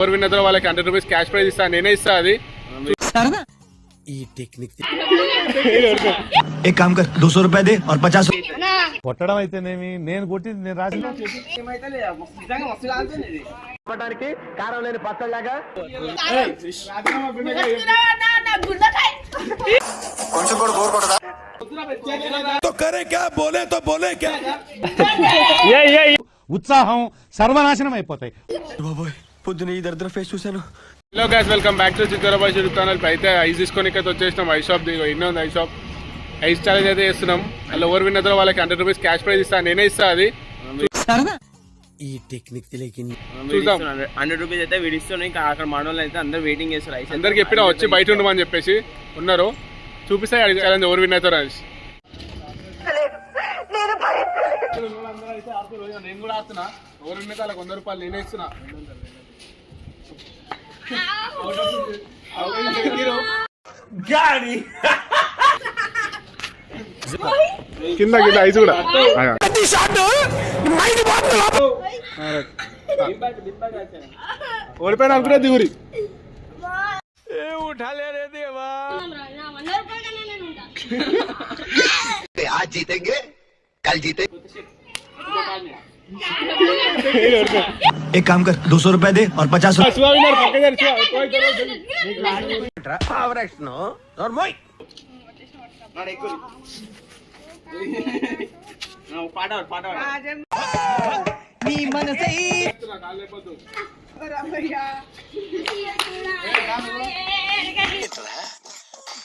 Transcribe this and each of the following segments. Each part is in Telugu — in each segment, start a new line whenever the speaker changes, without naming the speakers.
ఎవరు విన్నదో వాళ్ళకి 100 రూపీస్ క్యాష్ ప్రైజ్ ఇస్తా, నేనే ఇస్తా అది
ఈ టెక్నిక్ एक काम कर 200 रुपए दे और 50
కొట్టడం అయితేనేమి నేను కొట్టి నేను రాసిన
కారం లేని పచ్చళ్ళగా కొంచెం కూడా బోర్ కొడదా
ఉత్సాహం సర్వనాశనం అయిపోతాయి.
బాబోయ్ పొద్దున ఈ దరిద్ర ఫేస్ చూశాను.
Hello guys, welcome back to చిత్తూరాబాయ్ యూట్యూబ్ ఛానల్. అయితే ఐస్ తీసుకొని ఇక్కడ వచ్చేసినాం. ఐస్ షాప్ ఇన్నో ఉంది. ఐస్ షాప్ ఐస్ ఛాలెంజ్ అయితే చేస్తున్నాం. అలా ఎవరు విన్నదో వాళ్ళకి 100 రూపీస్ క్యాష్ ప్రైజ్ ఇస్తా, నేనే ఇస్తా అది
ఈ టెక్నిక్ తెలియకింది.
చూద్దాం.
100 రూపీస్ అయితే విడిస్తున్నాయి. ఇంకా అక్కడ మనోళ్ళు అయితే అందరు వెయిటింగ్ చేస్తారు. ఐస్
అందరికి చెప్పినా వచ్చి బయట ఉండమని చెప్పేసి ఉన్నారు. చూపిస్తాయి అది ఛాలెంజ్ ఎవరు విన్ అవుతారు అని. నేను కూడా ఆడుతున్నా. ఎవరు విన్న వాళ్ళకి 100 రూపాయలు నేనే ఇస్తున్నా. కింద కింద ఐస్ కూడా ఓడిపోయిన అనుకునే దిగురి
आज जीतेंगे कल जीते. एक काम कर 200 रुपए दे और 50
పాట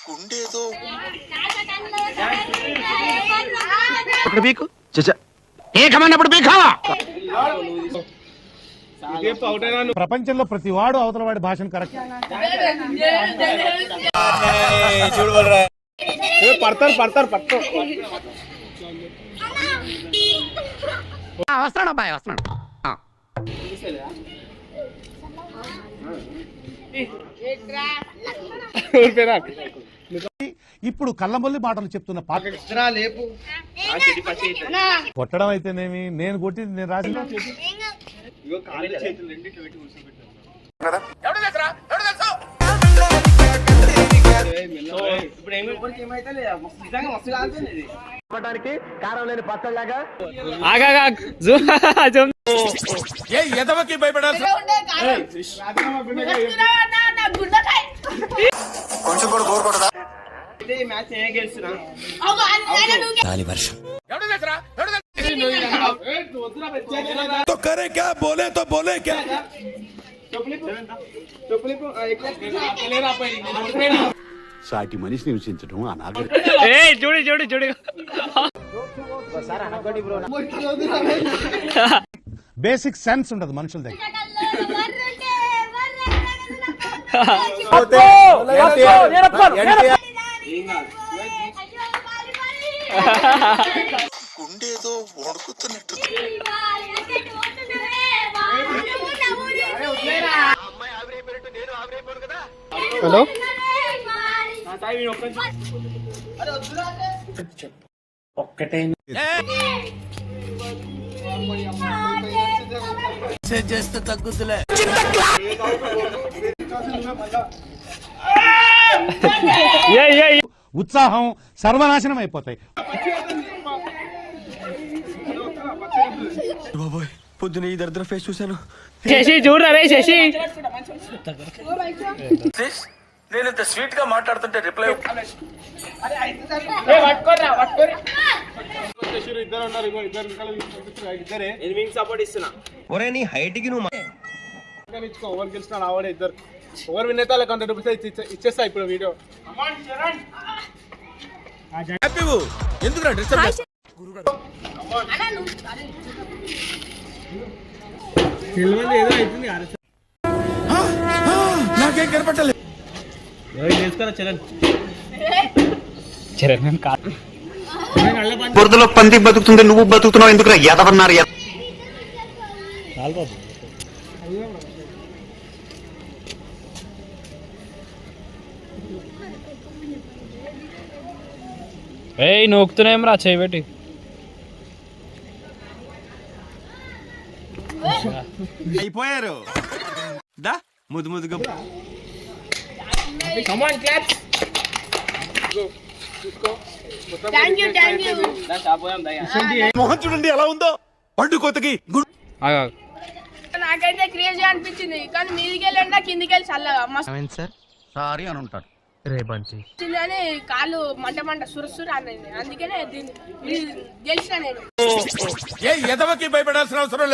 గుండేదో
ప్రపంచంలో ప్రతి వాడు అవతల వాడి భాషను కరెక్ట్
పడతారు
వస్తున్నాడు అబ్బాయి వస్తున్నాడు.
ఇప్పుడు కళ్ళబొల్లి మాటలు చెప్తున్న పాట కొట్టడం అయితేనేమి నేను కొట్టి నేను రాసిన
కారం లేని పచ్చళ్ళగా కొంచెం కూడా బోర్ కొడదా
మ్యాచ్ ఏ గెలుస్తున్నా
గాలి వర్షం
సాటి మనిషిని హింసించడం అనాగరి.
బేసిక్ సెన్స్ ఉండదు మనుషుల దగ్గర.
గుండేదో వణుకుతున్నట్టు.
హలో
ఒక్కటే
చేస్తే తగ్గుతులే.
ఉత్సాహం సర్వనాశనం అయిపోతాయి.
బాబోయ్ పొద్దున ఈ దరిద్ర ఫేస్ చూశాను.
శశి చూడరా రే శశి.
నేను ఇంత స్వీట్ గా మాట్లాడుతుంటే రిప్లై
ఇద్దరు ఉన్నారు. ఇద్దరే
సపోర్ట్ ఇస్తున్నా.
ఒరే నీ హైట్ కి నువ్వు
ఓవర్ గెలిచిన ఆవిడ ఇద్దరు. ఓవర్ విన్ అయితే వాళ్ళకి 100 రూపీస్ ఇచ్చేస్తా ఇప్పుడు వీడియో.
ఎందుకు
ఏదో అవుతుంది.
నాకేం కనపట్టలేదు.
బురదలో పంది బతుకుతుంది, నువ్వు బతుకుతున్నావు ఎందుకు ఎదవన్నారు.
ఏయ్ నొక్కుతున్నాం రా చేయబెట్టి.
అయిపోయారు దా ముద్దు ముద్దుగా
చూసుకో మొత్తం
థ్యాంక్ యూ
మొహం చూడండి ఎలా ఉందో పండు కోతకి
నాకైతే క్రేజీ అనిపించింది కానీ మీదికి వెళ్ళండి కిందికి వెళ్ళి చల్లగా మస్తు
సార్ సారీ అని ఉంటాడు
వచ్చింది అని కాళ్ళు మంట సురసురు అన్నది అందుకనే దీన్ని గెలిచిన నేను
ఏ ఎదవకి భయపడాల్సిన అవసరం లేదు.